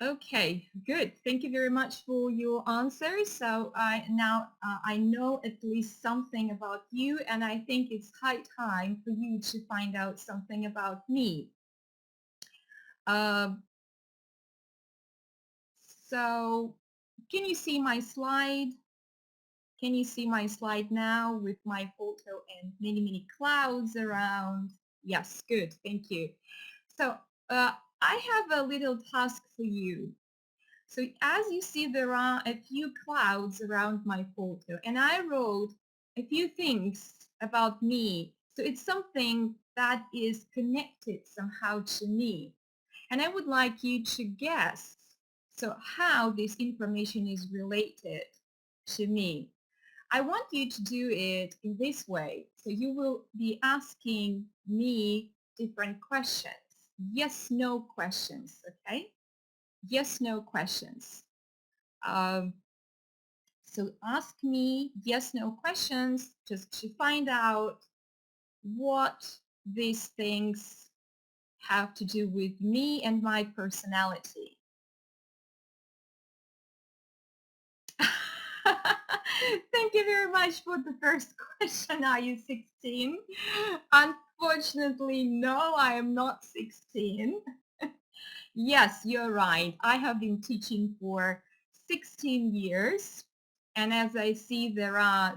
Okay, good. Thank you very much for your answers. So I know at least something about you, and I think it's high time for you to find out something about me. Uh, so can you see my slide? Can you see my slide now with my photo and many, many clouds around? Yes, good. Thank you. So uh, I have a little task for you. So as you see, there are a few clouds around my photo, and I wrote a few things about me. So it's something that is connected somehow to me. And I would like you to guess so how this information is related to me. I want you to do it in this way. So you will be asking me different questions. Yes, no questions, okay? Yes, no questions. Um, so ask me yes, no questions just to find out what these things have to do with me and my personality. Thank you very much for the first question. Are you 16? Unfortunately, no, I am not 16. Yes, you're right. I have been teaching for 16 years. And as I see, there are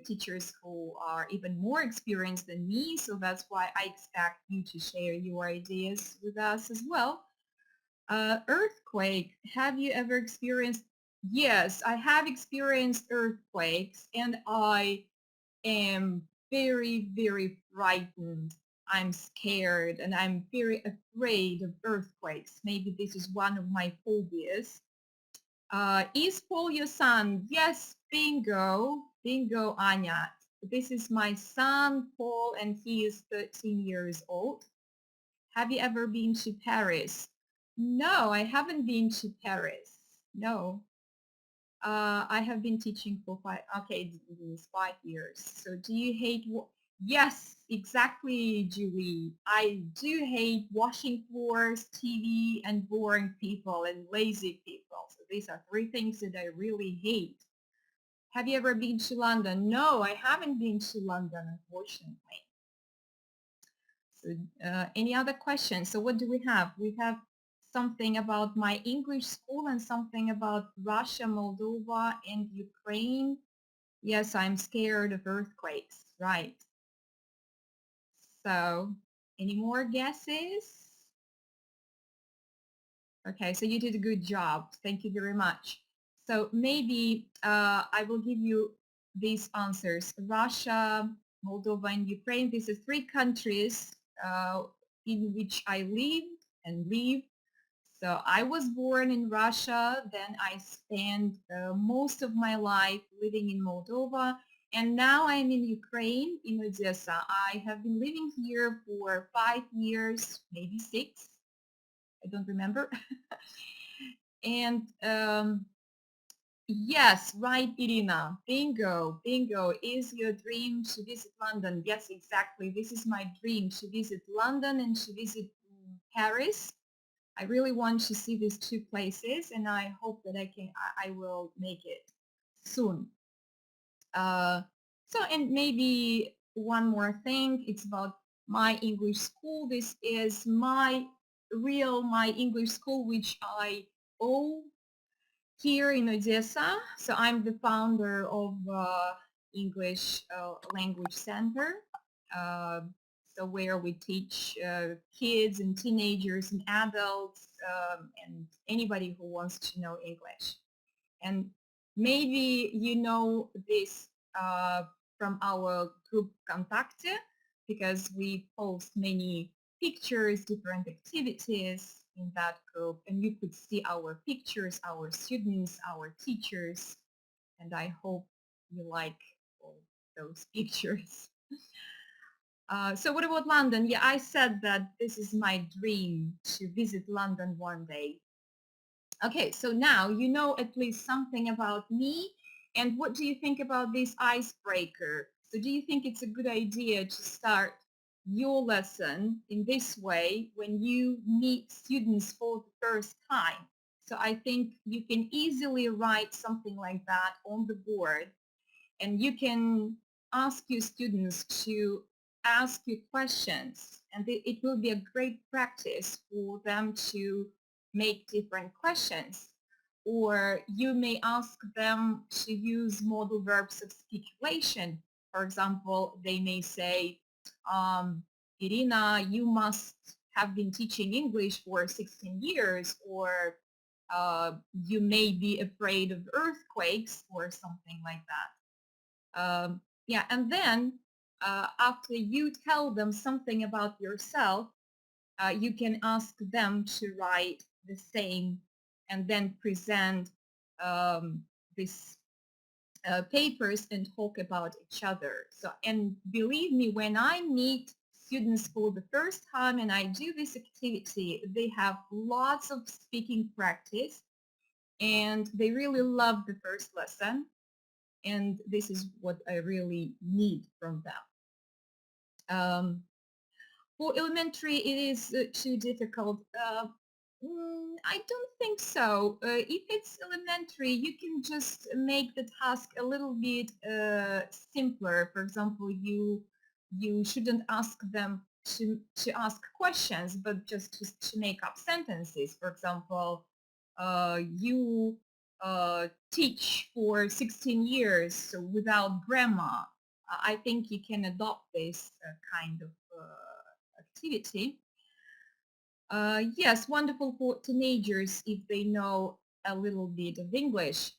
teachers who are even more experienced than me. So that's why I expect you to share your ideas with us as well. Earthquake. Have you ever experienced? Yes, I have experienced earthquakes, and I am very, very frightened. I'm scared and I'm very afraid of earthquakes. Maybe this is one of my phobias. Is Paul your son? Yes, bingo, bingo, Anya. This is my son, Paul, and he is 13 years old. Have you ever been to Paris? No, I haven't been to Paris. No. I have been teaching for okay, it's 5 years. So do you hate, yes, exactly, Julie. I do hate washing floors, TV, and boring people and lazy people. So these are three things that I really hate. Have you ever been to London? No, I haven't been to London, unfortunately. So any other questions? So what do we have? We have something about my English school and something about Russia, Moldova, and Ukraine. Yes, I'm scared of earthquakes. Right. So any more guesses? Okay, so you did a good job. Thank you very much. So maybe I will give you these answers. Russia, Moldova, and Ukraine. These are three countries in which I lived and live. So I was born in Russia, then I spent most of my life living in Moldova, and now I'm in Ukraine, in Odessa. I have been living here for 5 years, maybe 6, I don't remember. And yes, right, Irina, bingo, bingo. Is your dream to visit London? Yes, exactly. This is my dream, to visit London and to visit Paris. I really want to see these two places, and I hope that I will make it soon. Uh, and maybe one more thing, it's about my English school. This is my English school, which I own here in Odessa. So I'm the founder of English Language Center. Uh, so where we teach kids and teenagers and adults and anybody who wants to know English. And maybe you know this from our group Contacte, because we post many pictures, different activities in that group, and you could see our pictures, our students, our teachers, and I hope you like all those pictures. So what about London? Yeah, I said that this is my dream to visit London one day. Okay, so now you know at least something about me. And what do you think about this icebreaker? So do you think it's a good idea to start your lesson in this way when you meet students for the first time. So I think you can easily write something like that on the board, and you can ask your students to ask you questions, and it will be a great practice for them to make different questions. Or you may ask them to use modal verbs of speculation. For example, they may say, Irina, you must have been teaching English for 16 years, or you may be afraid of earthquakes, or something like that. Yeah, and then after you tell them something about yourself, you can ask them to write the same and then present these papers and talk about each other. So, and believe me, when I meet students for the first time and I do this activity, they have lots of speaking practice and they really love the first lesson. And this is what I really need from them. For elementary, it is too difficult. I don't think so. If it's elementary, you can just make the task a little bit simpler. For example, you shouldn't ask them to ask questions, but just to make up sentences. For example, you teach for 16 years without grammar. I think you can adopt this kind of activity. Yes, wonderful for teenagers if they know a little bit of English.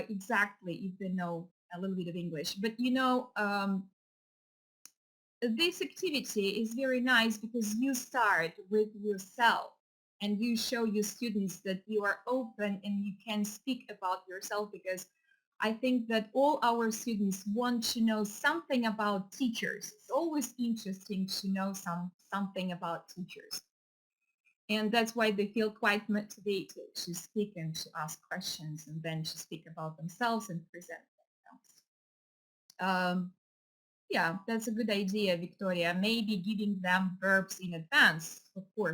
Exactly, if they know a little bit of English. But you know, this activity is very nice because you start with yourself and you show your students that you are open and you can speak about yourself, because I think that all our students want to know something about teachers. It's always interesting to know something about teachers. And that's why they feel quite motivated to speak and to ask questions and then to speak about themselves and present themselves. Yeah, that's a good idea, Victoria. Maybe giving them verbs in advance, of course.